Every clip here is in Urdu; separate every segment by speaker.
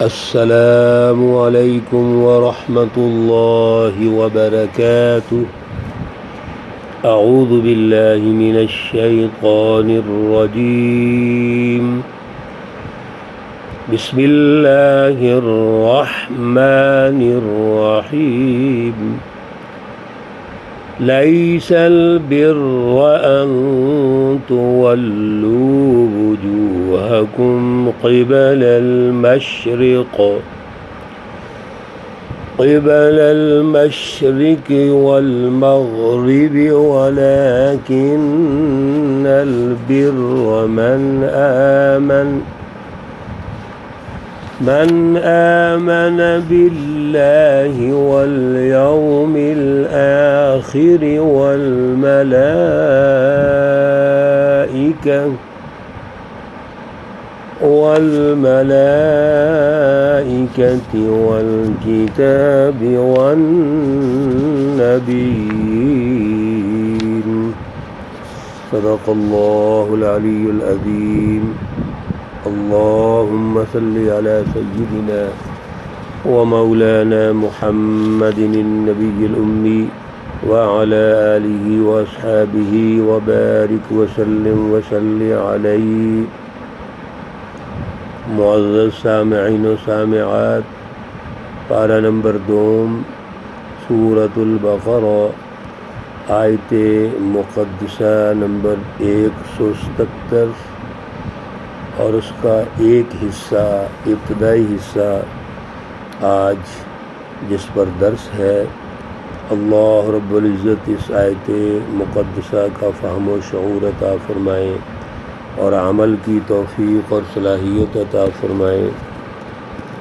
Speaker 1: السلام علیکم ورحمۃ اللہ وبرکاتہ۔ اعوذ باللہ من الشیطان الرجیم۔ بسم اللہ الرحمن الرحیم۔ لیس البر ان تولوا وجوہکم قبل المشرق والمغرب ولكن البر من آمن بالله واليوم الآخر والملائكة والكتاب والنبيين۔ صدق الله العلي العظيم۔ اللهم صل على سيدنا ومولانا محمد النبي الأمي وعلى آله وأصحابه وبارك وسلم عليه۔ معزز سامعین و سامعات، پارہ نمبر 2، سورۃ البقرہ، آیت مقدسہ نمبر 177 اور اس کا ایک حصہ، ابتدائی حصہ آج جس پر درس ہے، اللہ رب العزت اس آیت مقدسہ کا فہم و شعور عطا فرمائیں اور عمل کی توفیق اور صلاحیت عطا فرمائیں۔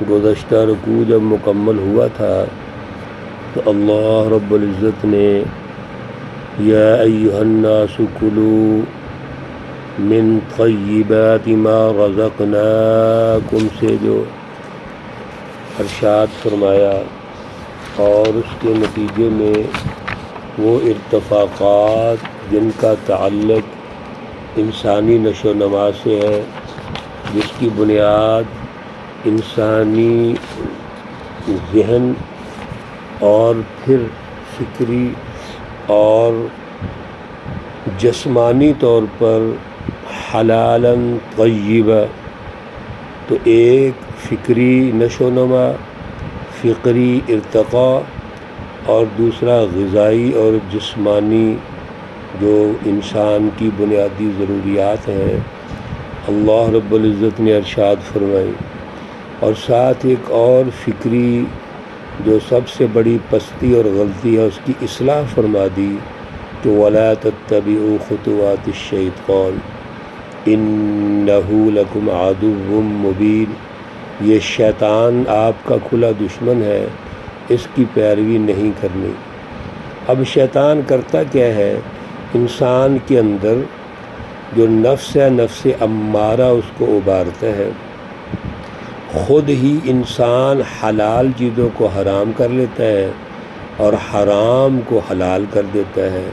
Speaker 1: گزشتہ رکوع جب مکمل ہوا تھا تو اللہ رب العزت نے یا ایھا الناس کلوا من طیبات ما رزقناکم سے جو ارشاد فرمایا، اور اس کے نتیجے میں وہ ارتفاقات جن کا تعلق انسانی نشو و نما سے ہے، جس کی بنیاد انسانی ذہن اور پھر فکری اور جسمانی طور پر حلالاً طیبہ، تو ایک فکری نشو و نما، فکری ارتقاء، اور دوسرا غذائی اور جسمانی جو انسان کی بنیادی ضروریات ہیں، اللہ رب العزت نے ارشاد فرمائی، اور ساتھ ایک اور فکری جو سب سے بڑی پستی اور غلطی ہے اس کی اصلاح فرما دی کہ وَلَا تَتَّبِعُوا خُطُوَاتِ الشَّيْطَانِ إِنَّهُ لَكُمْ عَدُوٌّ مُّبِينٌ۔ یہ شیطان آپ کا کھلا دشمن ہے، اس کی پیروی نہیں کرنی۔ اب شیطان کرتا کیا ہے؟ انسان کے اندر جو نفس ہے، نفس امارہ، اس کو ابارتا ہے، خود ہی انسان حلال چیزوں کو حرام کر لیتا ہے اور حرام کو حلال کر دیتا ہے۔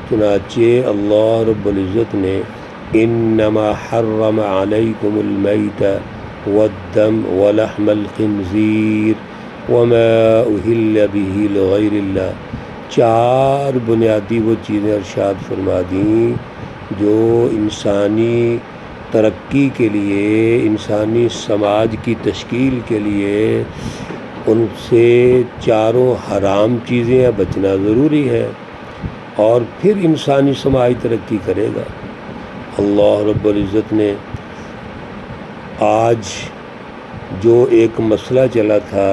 Speaker 1: چنانچہ اللہ رب العزت نے انما حرم علیکم المیت والدم ولحم الخنزیر وما اہل به لغیر اللہ، 4 بنیادی وہ چیزیں ارشاد فرما دیں جو انسانی ترقی کے لیے، انسانی سماج کی تشکیل کے لیے ان سے 4 حرام چیزیں بچنا ضروری ہے، اور پھر انسانی سماج ترقی کرے گا۔ اللہ رب العزت نے آج جو ایک مسئلہ چلا تھا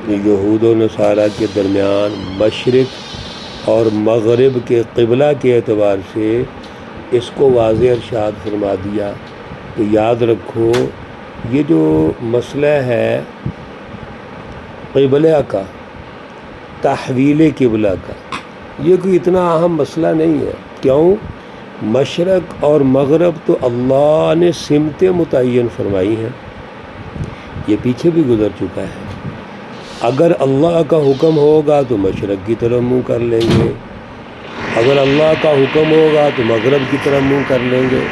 Speaker 1: یہود و نصارہ کے درمیان، مشرق اور مغرب کے قبلہ کے اعتبار سے اس کو واضح ارشاد فرما دیا کہ یاد رکھو، یہ جو مسئلہ ہے قبلہ کا، تحویل قبلہ کا، یہ کوئی اتنا اہم مسئلہ نہیں ہے۔ کیوں؟ مشرق اور مغرب تو اللہ نے سمتیں متعین فرمائی ہیں، یہ پیچھے بھی گزر چکا ہے۔ اگر اللہ کا حکم ہوگا تو مشرق کی طرف منہ کر لیں گے، اگر اللہ کا حکم ہوگا تو مغرب کی طرف منہ کر لیں گے۔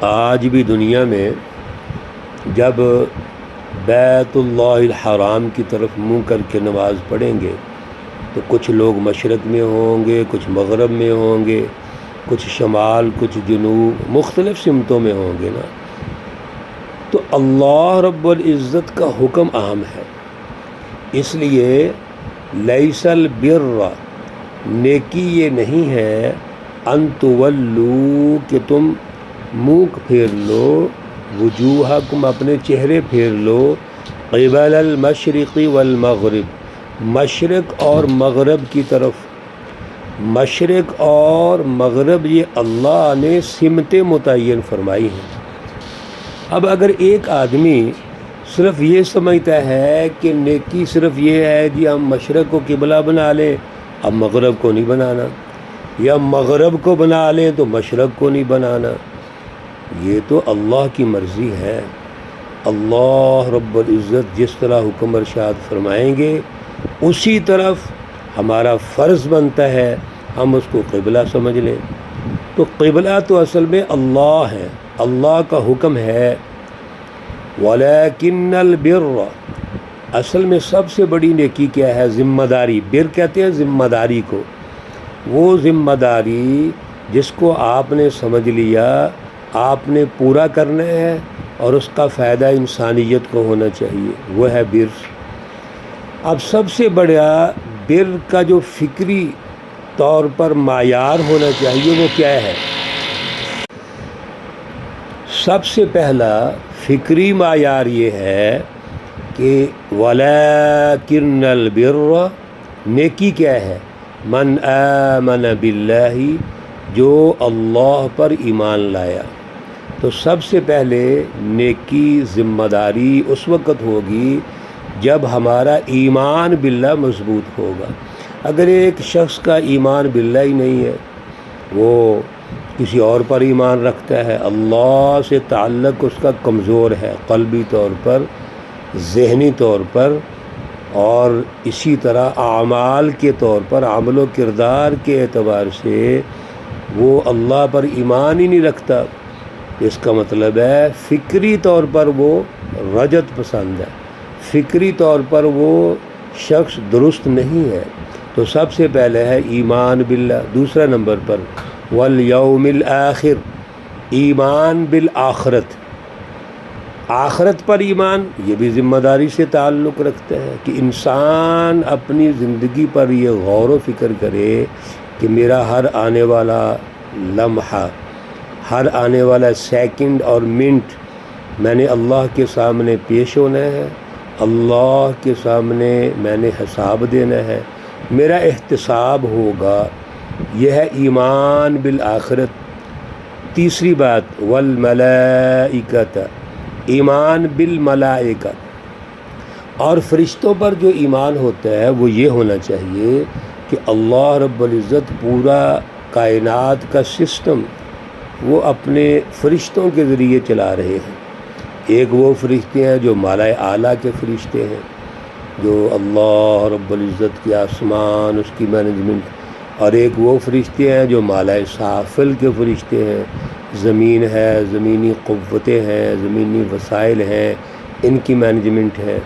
Speaker 1: آج بھی دنیا میں جب بیت اللہ الحرام کی طرف منہ کر کے نماز پڑھیں گے تو کچھ لوگ مشرق میں ہوں گے، کچھ مغرب میں ہوں گے، کچھ شمال، کچھ جنوب، مختلف سمتوں میں ہوں گے نا۔ تو اللہ رب العزت کا حکم عام ہے، اس لیے لیس البر، نیکی یہ نہیں ہے ان تولو کہ تم منہ پھیر لو، وجوہکم اپنے چہرے پھیر لو، قبل المشرق والمغرب، مشرق اور مغرب کی طرف۔ مشرق اور مغرب یہ اللہ نے سمتیں متعین فرمائی ہیں۔ اب اگر ایک آدمی صرف یہ سمجھتا ہے کہ نیکی صرف یہ ہے کہ ہم مشرق کو قبلہ بنا لیں، اب مغرب کو نہیں بنانا، یا مغرب کو بنا لیں تو مشرق کو نہیں بنانا، یہ تو اللہ کی مرضی ہے۔ اللہ رب العزت جس طرح حکم ارشاد فرمائیں گے اسی طرف ہمارا فرض بنتا ہے ہم اس کو قبلہ سمجھ لیں۔ تو قبلہ تو اصل میں اللہ ہے، اللہ کا حکم ہے۔ وَلَكِنَّ الْبِرَّ، اصل میں سب سے بڑی نیکی کیا ہے؟ ذمہ داری۔ بر کہتے ہیں ذمہ داری کو، وہ ذمہ داری جس کو آپ نے سمجھ لیا آپ نے پورا کرنا ہے اور اس کا فائدہ انسانیت کو ہونا چاہیے، وہ ہے بر۔ اب سب سے بڑا بر کا جو فکری طور پر معیار ہونا چاہیے وہ کیا ہے؟ سب سے پہلا فکری معیار یہ ہے کہ وَلَكِنَّ الْبِرَّ، نیکی کیا ہے؟ من آمن باللہ، جو اللہ پر ایمان لایا۔ تو سب سے پہلے نیکی ذمہ داری اس وقت ہوگی جب ہمارا ایمان باللہ مضبوط ہوگا۔ اگر ایک شخص کا ایمان باللہ ہی نہیں ہے، وہ کسی اور پر ایمان رکھتا ہے، اللہ سے تعلق اس کا کمزور ہے، قلبی طور پر، ذہنی طور پر، اور اسی طرح اعمال کے طور پر، عمل و کردار کے اعتبار سے وہ اللہ پر ایمان ہی نہیں رکھتا، اس کا مطلب ہے فکری طور پر وہ رجت پسند ہے، فکری طور پر وہ شخص درست نہیں ہے۔ تو سب سے پہلے ہے ایمان باللہ۔ دوسرا نمبر پر والیوم الآخر، ایمان بالآخرت، آخرت پر ایمان، یہ بھی ذمہ داری سے تعلق رکھتا ہے کہ انسان اپنی زندگی پر یہ غور و فکر کرے کہ میرا ہر آنے والا لمحہ، ہر آنے والا سیکنڈ اور منٹ میں نے اللہ کے سامنے پیش ہونا ہے، اللہ کے سامنے میں نے حساب دینا ہے، میرا احتساب ہوگا، یہ ہے ایمان بالآخرت۔ تیسری بات والملائکۃ، ایمان بالملائکہ، اور فرشتوں پر جو ایمان ہوتا ہے وہ یہ ہونا چاہیے کہ اللہ رب العزت پورا کائنات کا سسٹم وہ اپنے فرشتوں کے ذریعے چلا رہے ہیں۔ ایک وہ فرشتے ہیں جو مالائے اعلیٰ کے فرشتے ہیں، جو اللہ رب العزت کی آسمان، اس کی مینجمنٹ، اور ایک وہ فرشتے ہیں جو مالائے سافل کے فرشتے ہیں، زمین ہے، زمینی قوتیں ہیں، زمینی وسائل ہیں، ان کی مینجمنٹ ہے۔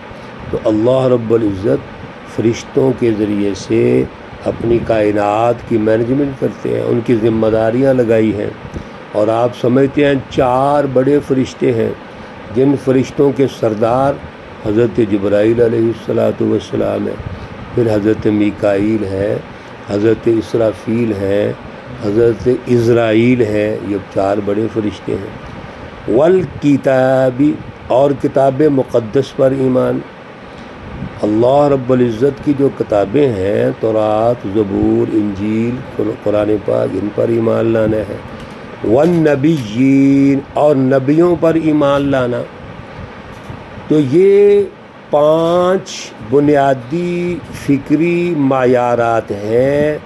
Speaker 1: تو اللہ رب العزت فرشتوں کے ذریعے سے اپنی کائنات کی مینجمنٹ کرتے ہیں، ان کی ذمہ داریاں لگائی ہیں۔ اور آپ سمجھتے ہیں 4 بڑے فرشتے ہیں جن فرشتوں کے سردار حضرت جبرائیل علیہ السلام ہے، پھر حضرت میکائیل ہے، حضرت اسرافیل ہے، حضرت عزرائیل ہے، یہ 4 بڑے فرشتے ہیں۔ والکتاب، اور کتاب مقدس پر ایمان، اللہ رب العزت کی جو کتابیں ہیں، تورات، زبور، انجیل، قرآن پاک، ان پر ایمان لانا ہے۔ والنبیین، اور نبیوں پر ایمان لانا۔ تو یہ 5 بنیادی فکری معیارات ہیں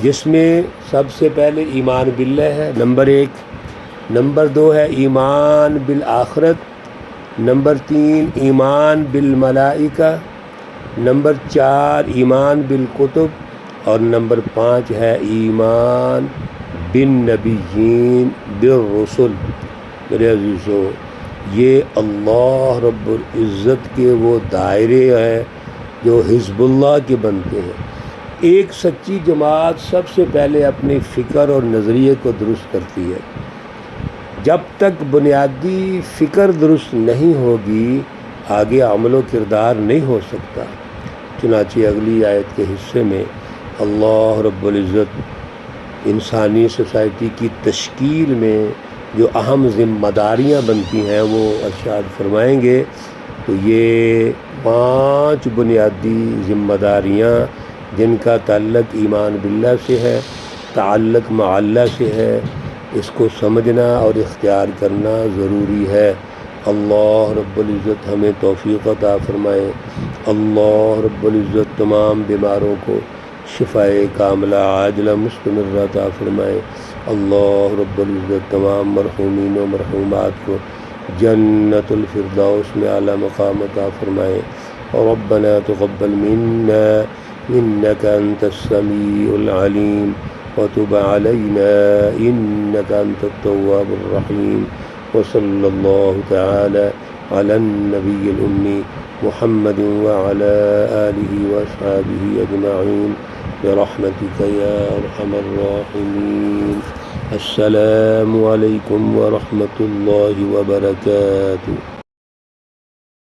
Speaker 1: جس میں سب سے پہلے ایمان باللہ ہے، نمبر 1۔ نمبر 2 ہے ایمان بالآخرت، نمبر 3 ایمان بالملائکہ، نمبر 4 ایمان بالکتب، اور نمبر 5 ہے ایمان بالنبیین بالرسل۔ میرے عزیزو، یہ اللہ رب العزت کے وہ دائرے ہیں جو حزب اللہ کے بنتے ہیں۔ ایک سچی جماعت سب سے پہلے اپنی فکر اور نظریے کو درست کرتی ہے۔ جب تک بنیادی فکر درست نہیں ہوگی آگے عمل و کردار نہیں ہو سکتا۔ چنانچہ اگلی آیت کے حصے میں اللہ رب العزت انسانی سوسائٹی کی تشکیل میں جو اہم ذمہ داریاں بنتی ہیں وہ ارشاد فرمائیں گے۔ تو یہ 5 بنیادی ذمہ داریاں جن کا تعلق ایمان باللہ سے ہے، تعلق مع اللہ سے ہے، اس کو سمجھنا اور اختیار کرنا ضروری ہے۔ اللہ رب العزت ہمیں توفیق عطا فرمائے۔ اللہ رب العزت تمام بیماروں کو شفائے کاملہ عاجلہ مستمرہ عطا فرمائے۔ اللہ رب العزت تمام مرحومین و مرحومات کو جنت الفردوس میں اعلیٰ مقام عطا فرمائے۔ ربنا تقبل منا انك انت السميع العليم وتب علينا انك انت التواب الرحيم، وصلى الله تعالى على النبي الأمي محمد وعلى آله وأصحابه أجمعين برحمتك يا أرحم الراحمين۔ السلام عليكم ورحمة الله وبركاته۔